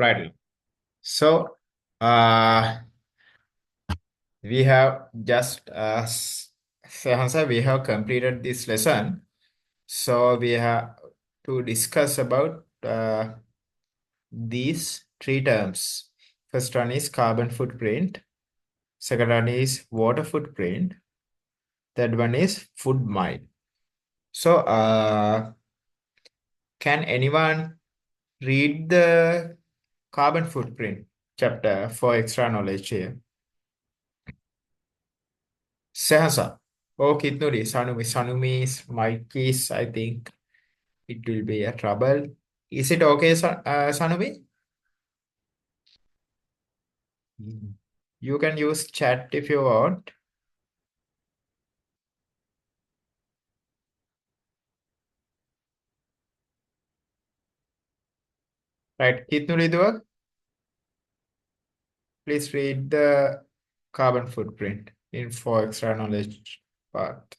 Right. So, uh, we have just, Hansa, we have completed this lesson. So, we have to discuss about these three terms. First one is carbon footprint. Second one is water footprint. Third one is food mine. So, can anyone read the carbon footprint chapter for extra knowledge here? Sehasa. Oh, Kitnuri, Sanumi's mic is, I think it will be a trouble. Is it okay, Sanumi? Mm. You can use chat if you want. Right, Kitnuri Dua, please read the carbon footprint in for extra knowledge part.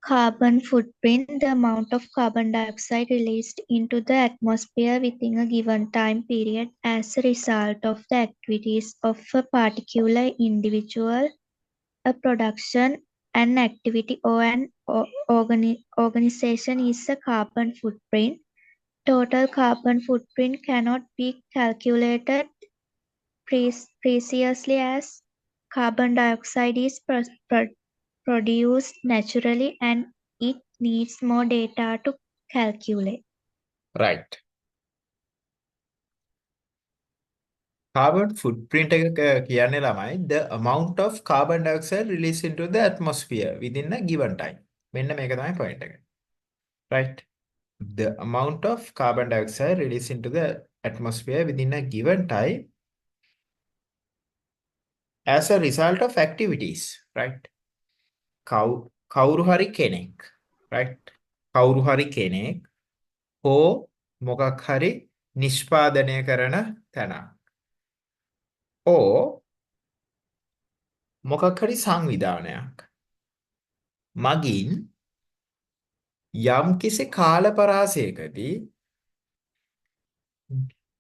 Carbon footprint, the amount of carbon dioxide released into the atmosphere within a given time period as a result of the activities of a particular individual, a production, an activity, or an organization is a carbon footprint. Total carbon footprint cannot be calculated precisely as carbon dioxide is produced naturally and it needs more data to calculate. Right. Carbon footprint කියන්නේ ළමයි the amount of carbon dioxide released into the atmosphere within a given time. මෙන්න මේක තමයි point එක. Right. The amount of carbon dioxide released into the atmosphere within a given time as a result of activities, right? කවුරු හරි කෙනෙක්, right? කවුරු හරි කෙනෙක් හෝ මොකක් හරි නිෂ්පාදනය කරන තැනක්. or මොකක් හරි සංවිධානයක් මගින් යම්කිසි කාල පරාසයකදී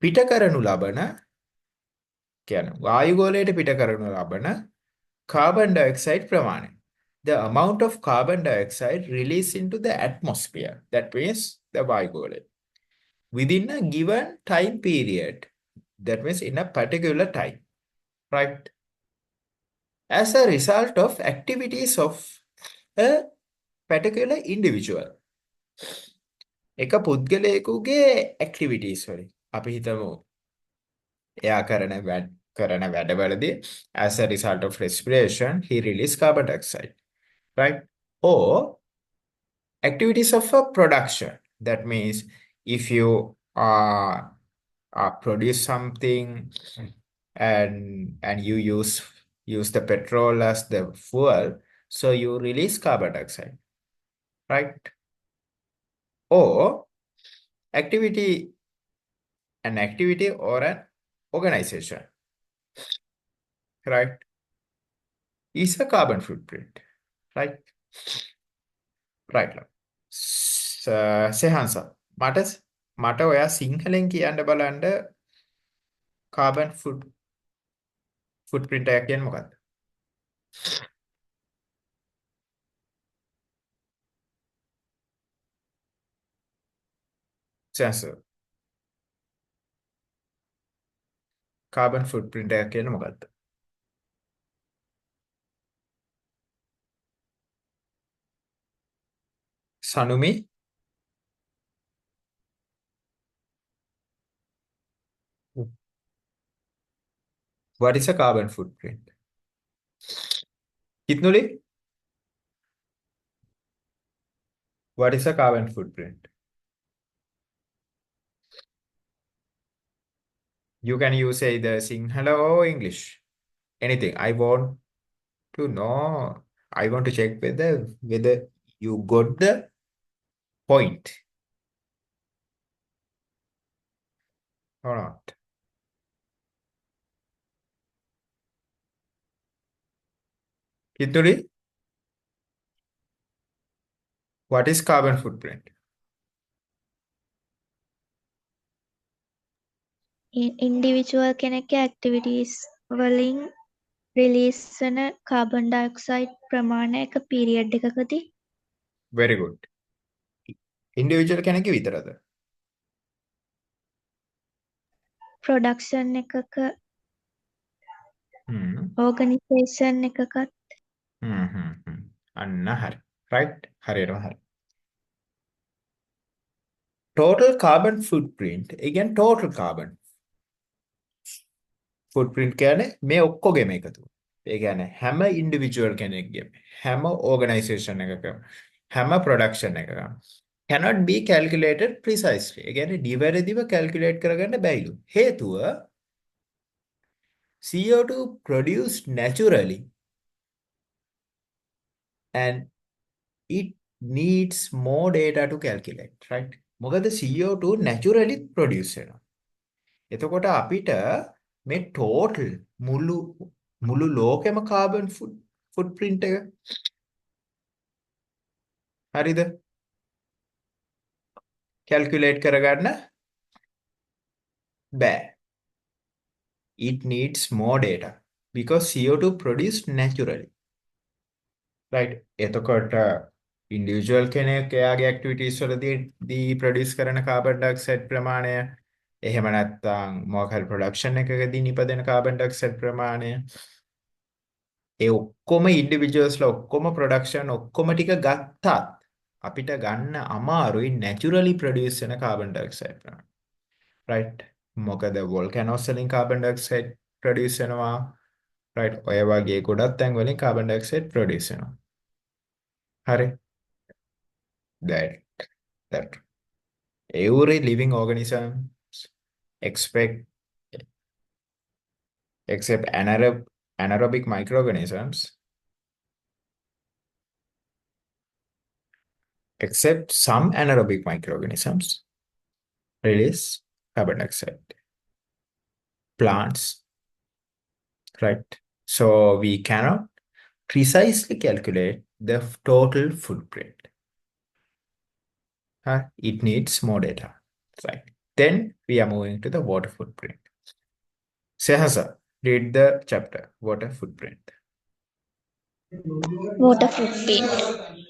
පිට කරනු ලබන කියන්නේ වායුගෝලයට පිට කරනු ලබන carbon dioxide ප්‍රමාණය. The amount of carbon dioxide released into the atmosphere, that means the vayu within a given time period, that means in a particular time, right? As a result of activities of a particular individual. එක පුද්ගලයෙකුගේ activities වලින් අපි හිතමු එයා කරන වැඩවලදී as a result of respiration he release carbon dioxide, right? Or activities of a production. That means if you produce something and you use the petrol as the fuel, so you release carbon dioxide, right? Or an activity or an organization, right, is a carbon footprint, right? Right. Sehansa, මට ඔයා සිංහලෙන් කියන්න බලන්න carbon footprint එක කියන්නේ මොකක්ද? Sehansa, carbon footprint එක කියන්නේ මොකක්ද? Sanumi, what is a carbon footprint? Kitnuli, what is a carbon footprint? You can use either Sinhala or English. Anything. I want to know. I want to check whether you got the point or not. Kitnuli, what is carbon footprint? Individual කෙනෙක්ගේ activities වලින් release වන carbon dioxide ප්‍රමාණය එක period එකකදී Very good. Individual කෙනෙක්ගේ විතරද? Production එකක හ්ම්. ඕගනිසේෂන් එකකත් අන්න හරි. right? හරියටම හරි. Total carbon footprint. ඒ කියන්නේ total carbon footprint කියන්නේ මේ ඔක්කොගෙම එකතු. ඒ කියන්නේ හැම individual කෙනෙක්ගේම හැම organization එකකම හැම production එකකම cannot be calculated precisely. ඒ කියන්නේ නිවැරදිව calculate කරගන්න බැයිලු. හේතුව CO2 produced naturally and it needs more data to calculate, right? මොකද CO2 naturally produce වෙනවා. එතකොට අපිට මේ total මුළු ලෝකෙම carbon footprint එක හරිද? calculate කරගන්න බෑ. It needs more data because CO2 produced naturally. right? එතකොට individual කෙනෙක් එයාගේ activities වලදී produce කරන carbon dioxide ප්‍රමාණය එහෙම නැත්නම් මොකක් හරි production එකකදී නිපදෙන carbon dioxide ප්‍රමාණය ඒ ඔක්කොම individuals ලා ඔක්කොම production ඔක්කොම ටික ගත්තත් අපිට ගන්න අමාරුයි naturally produce වෙන carbon dioxide ප්‍රමාණය. right? මොකද volcanoes වලින් carbon dioxide produce වෙනවා. right? ඔය වගේ ගොඩක් තැන් වලින් carbon dioxide produce වෙනවා. හරි. that every living organisms expect except anaerobic microorganisms except some anaerobic microorganisms release carbon dioxide. Plants, right? So we cannot precisely calculate the total footprint. It needs more data, right? Then we are moving to the water footprint. Sehasa, read the chapter, water footprint. Water footprint.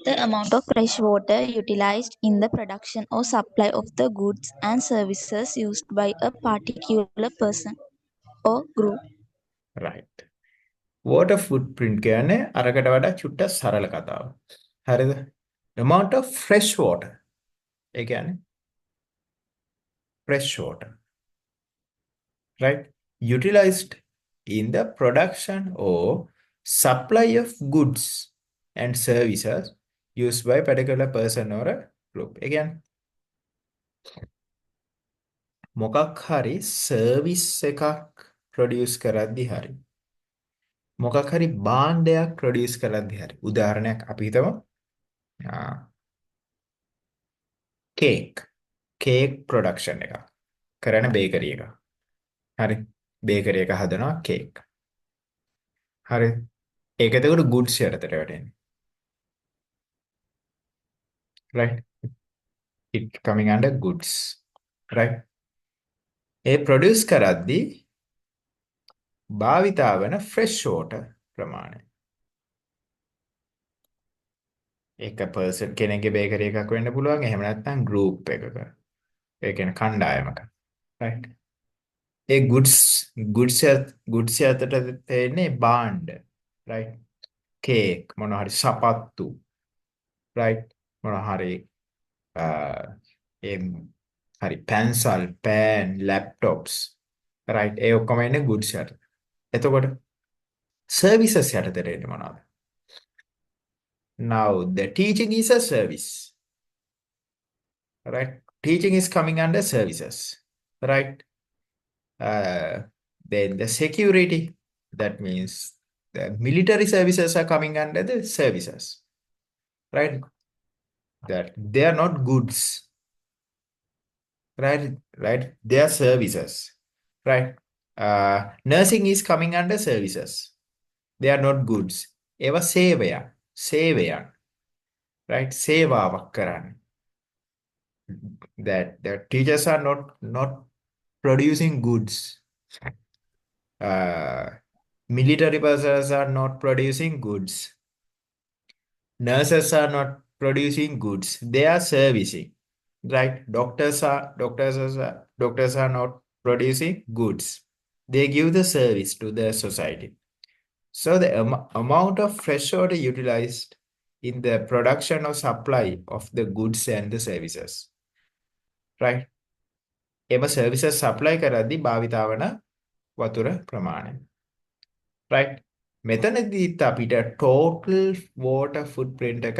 The amount of fresh water utilized in the production or supply of the goods and services used by a particular person or group. right. water footprint කියන්නේ අරකට වඩා චුට්ටක් සරල කතාව. හරිද? amount of fresh water. ඒ කියන්නේ fresh water, right? utilized in the production or supply of goods and services used by particular person or a group. ඒ කියන්නේ මොකක් හරි සර්විස් එකක් ප්‍රොඩියුස් කරද්දී හරි මොකක් හරි භාණ්ඩයක් ප්‍රොඩියුස් කරද්දී හරි උදාහරණයක් අපි හිතමු කේක් ප්‍රොඩක්ෂන් එක කරන බේකරි එක. හරි. බේකරි එක හදනවා කේක්. හරි. ඒක එතකොට goods යටතට වැටෙන්නේ. right? it coming under goods, right? A produce කරද්දී භාවිතා වන fresh water ප්‍රමාණය. ඒක පර්සන් කෙනෙක්ගේ බේකරි එකක් වෙන්න පුළුවන්. එහෙම නැත්නම් group එකක. ඒ කියන්නේ කණ්ඩායමක. right? ඒ goods යටට තේන්නේ භාණ්ඩ. right? කේක් මොනවා හරි සපත්තු. right? මොනවා හරි හරි පැන්සල් පෑන් ලැප්ටොප්ස්. right? ඒ ඔක්කොම එන්නේ goods යට. එතකොට services යටතට එන්නේ මොනවද? now the teaching is a service. right? teaching is coming under services. right? Then the security, that means the military services are coming under the services. right? that they are not goods. right? They are services. right? Nursing is coming under services. They are not goods. ඒවා සේවයක්. right? සේවාවක් කරන්නේ. that the teachers are not producing goods. Military personnel are not producing goods. Nurses are not producing goods. They are servicing. Right? Doctors are not producing goods. They give the service to the society. So the amount of fresh water utilized in the production or supply of the goods and the services. Right? එම services supply කරද්දී භාවිතා වන වතුර ප්‍රමාණය. Right? මෙතනදීත් අපිට total water footprint එක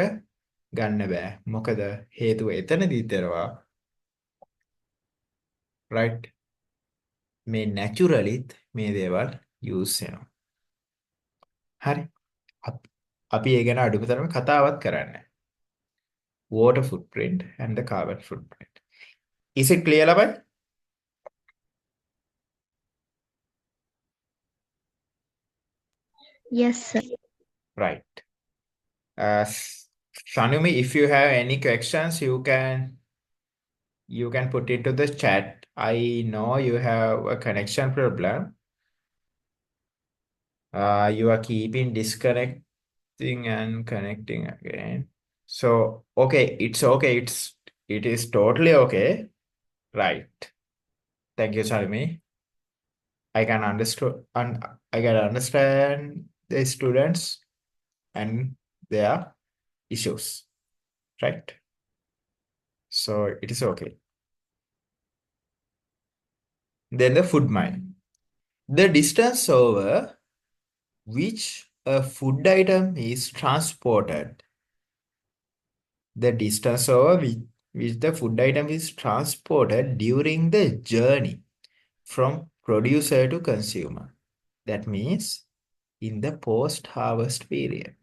ගන්න බෑ. මොකද හේතුව එතනදී දෙනවා. Right? මේ naturallyත් මේ දේවල් use වෙනවා. හරි. අපි ඒ ගැන අඩුම තරමේ කතාවත් කරන්නේ. Water footprint and the carbon footprint. Is it clear, ළමයි? Yes, sir. Right. Sanumi, if you have any questions, you can put it to the chat. I know you have a connection problem. You are keeping disconnecting and connecting again. So, okay, it's okay. It is totally okay. Right. Thank you, Salmi. I can understand the students and their issues. Right. So it is okay. Then the food mine. The distance over which a food item is transported. The distance over which the food item is transported during the journey from producer to consumer. That means in the post-harvest period.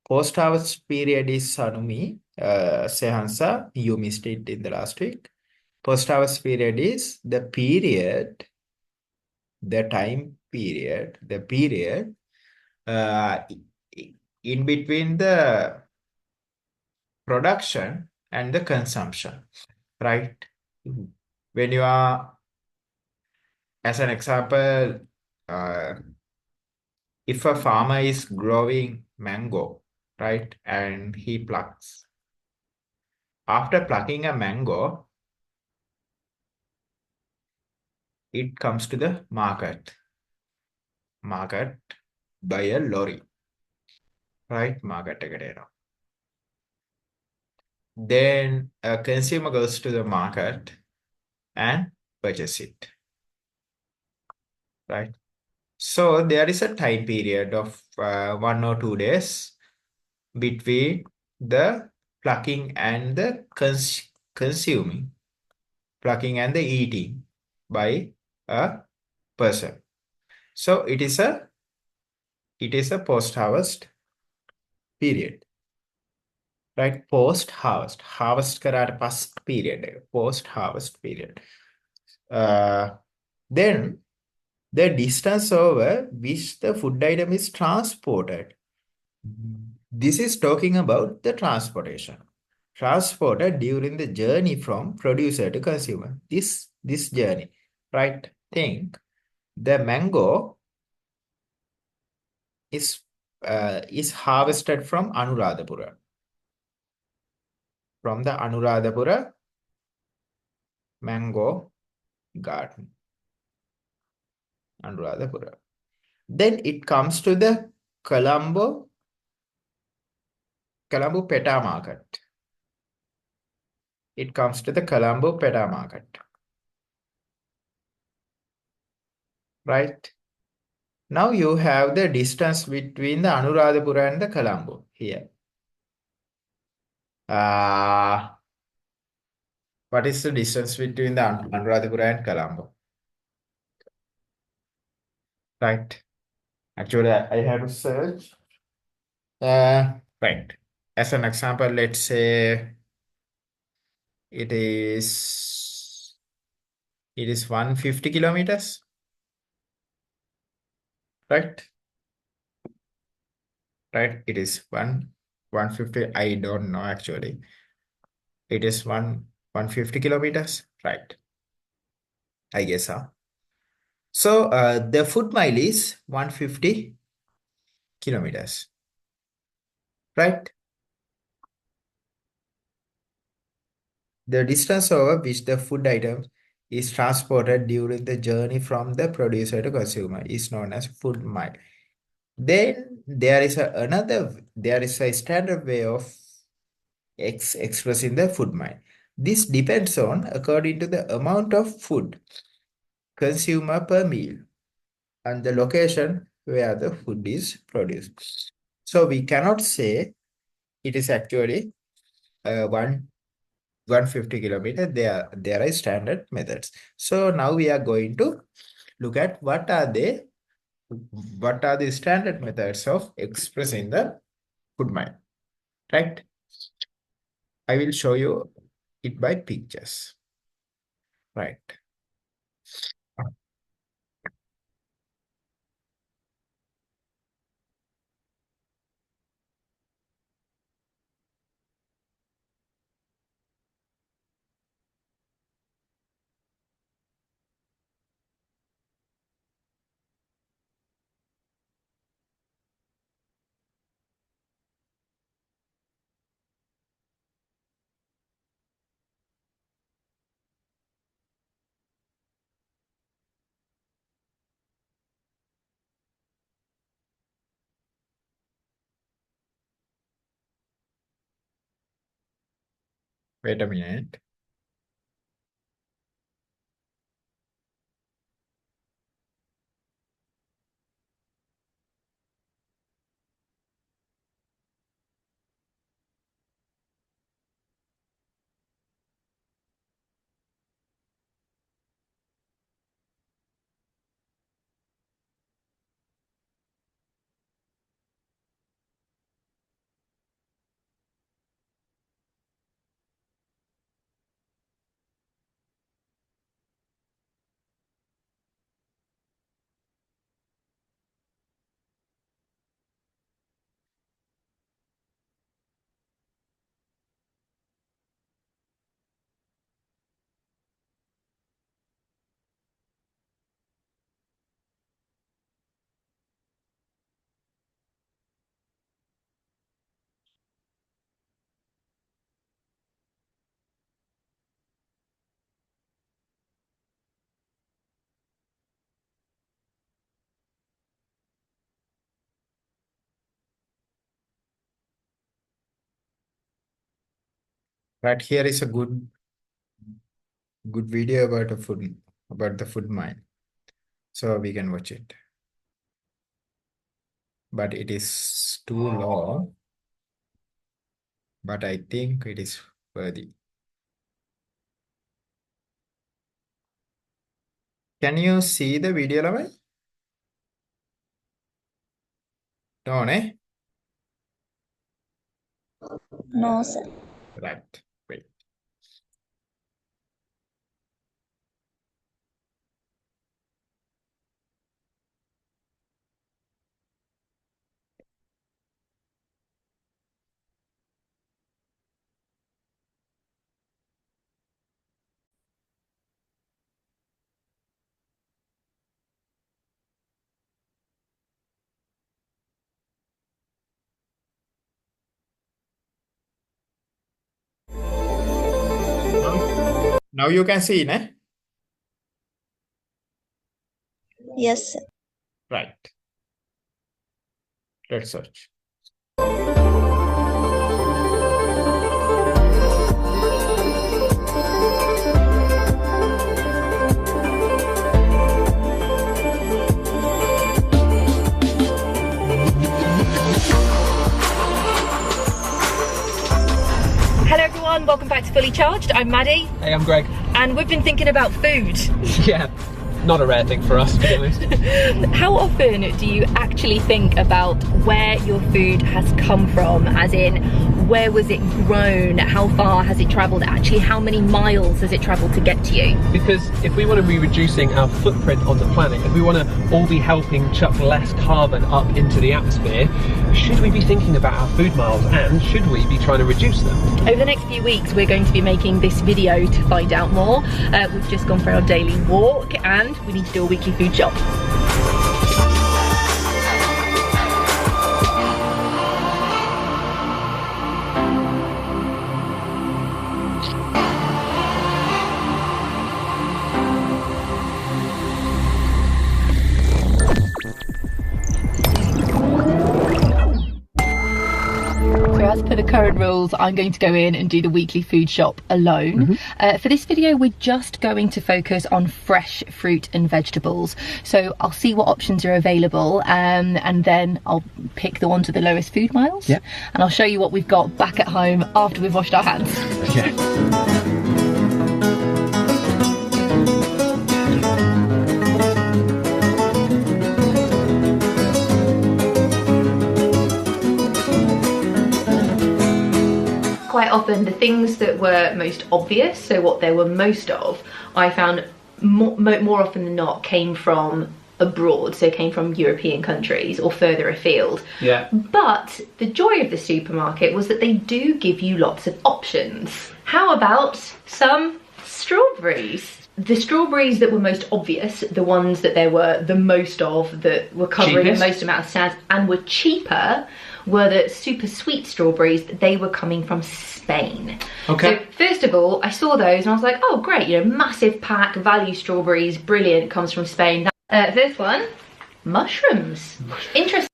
Post-harvest period is Sanumi, Sehansa, you missed it in the last week. Post-harvest period is the period, the time period, the period in between the production and the consumption, right? When you are, as an example, if a farmer is growing mango, right, and he plucks. After plucking a mango, it comes to the market by a lorry, right? Market එකට එනවා. Then a consumer goes to the market and purchase it, right? So there is a time period of 1 or 2 days between the plucking and the consuming, plucking and the eating by a person. So it is a post-harvest period, right? Post-harvest, harvest කරාට පස්සේ period එක, post-harvest period. Then the distance over which the food item is transported. This is talking about the transportation. Transported during the journey from producer to consumer. This journey, right? Think the mango is harvested from Anuradhapura. From the Anuradhapura mango garden. Anuradhapura. Then it comes to the Colombo Peta market. It comes to the Colombo Peta market. Right? Now you have the distance between the Anuradhapura and the Colombo here. What is the distance between the Anuradhapura and Colombo? Right. Actually, I have to search. Right. As an example, let's say it is 150 kilometers. Right? Right? It is 150. I don't know actually. It is 150 kilometers. Right. I guess, huh? So the foot mile is 150 kilometers, right? The distance over which the food item is transported during the journey from the producer to consumer is known as food mile. Then there is a standard way of expressing the food mile. This depends on according to the amount of food consumer per meal and the location where the food is produced. So we cannot say it is actually 150 kilometer. There are standard methods. So now we are going to look at what are the standard methods of expressing the food mile, right? I will show you it by pictures, right? Wait a minute. Right here is a good video about the food mile. So we can watch it. But it is too long. But I think it is worthy. Can you see the video level? No, ne? No, sir. Right. Wait. Now you can see, ne? Yes, sir. Right. Let's search. Hello everyone, welcome back to Fully Charged. I'm Maddie. Hey, I'm Greg. And we've been thinking about food. Yeah, not a rare thing for us, to be honest. How often do you actually think about where your food has come from? As in, where was it grown, how far has it travelled, actually how many miles has it travelled to get to you. Because if we want to be reducing our footprint on the planet, if we want to all be helping chuck less carbon up into the atmosphere, should we be thinking about our food miles, and should we be trying to reduce them? Over the next few weeks we're going to be making this video to find out more. We've just gone for our daily walk and we need to do a weekly food shop. As per the current rules, I'm going to go in and do the weekly food shop alone. For this video, we're just going to focus on fresh fruit and vegetables. So I'll see what options are available, and then I'll pick the ones with the lowest food miles. And I'll show you what we've got back at home after we've washed our hands. Quite often the things that were most obvious, so what there were most of, I found more often than not came from abroad, so came from European countries or further afield. But the joy of the supermarket was that they do give you lots of options. How about some strawberries? The strawberries that were most obvious, the ones that there were the most of, that were covering the most amount of stands and were cheaper, were the super sweet strawberries. They were coming from Spain. So first of all, I saw those and I was like, oh great, you know, massive pack, value strawberries, brilliant, comes from Spain. This one, mushrooms. Interesting.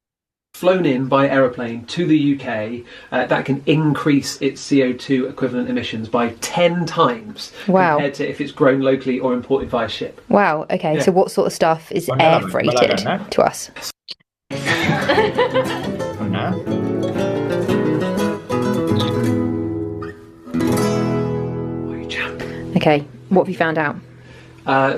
Flown in by aeroplane to the UK, that can increase its CO2 equivalent emissions by 10 times compared to if it's grown locally or imported via ship. Wow, okay, so what sort of stuff is air freighted to us? Okay, what have you found out?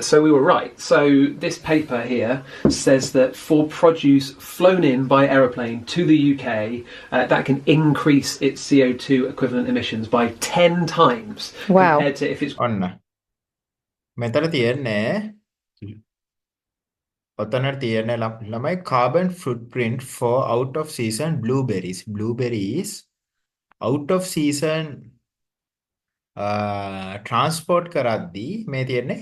So we were right. So this paper here says that for produce flown in by aeroplane to the UK, that can increase its CO2 equivalent emissions by 10 times compared to if it's... මෙතන තියෙන්නේ ළමයි carbon footprint for out of season blueberries. Blueberries out of season transport කරද්දී මේ තියෙන්නේ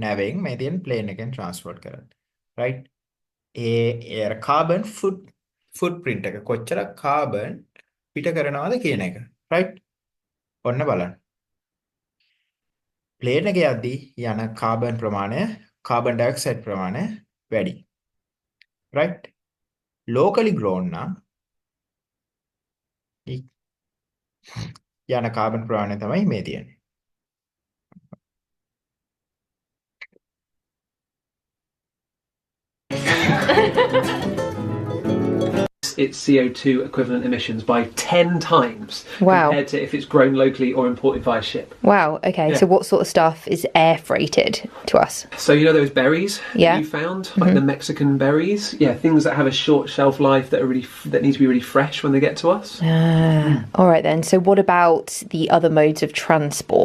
නැවෙන් මේ තියෙන plane එකෙන් transport කරද්දී. Right? ඒ carbon footprint එක කොච්චර carbon පිට කරනවද කියන එක. Right? ඔන්න බලන්න. plane එකේ යද්දී යන carbon ප්‍රමාණය, carbon dioxide ප්‍රමාණය වැඩි. Right? Locally grown නම් යන carbon ප්‍රමාණය තමයි මේ තියෙන්නේ. its CO2 equivalent emissions by 10 times compared to if it's grown locally or imported via ship. Wow, okay, so what sort of stuff is air freighted to us? So you know those berries that you found, like the Mexican berries? Yeah, things that have a short shelf life that are that need to be really fresh when they get to us. All right then, so what about the other modes of transport?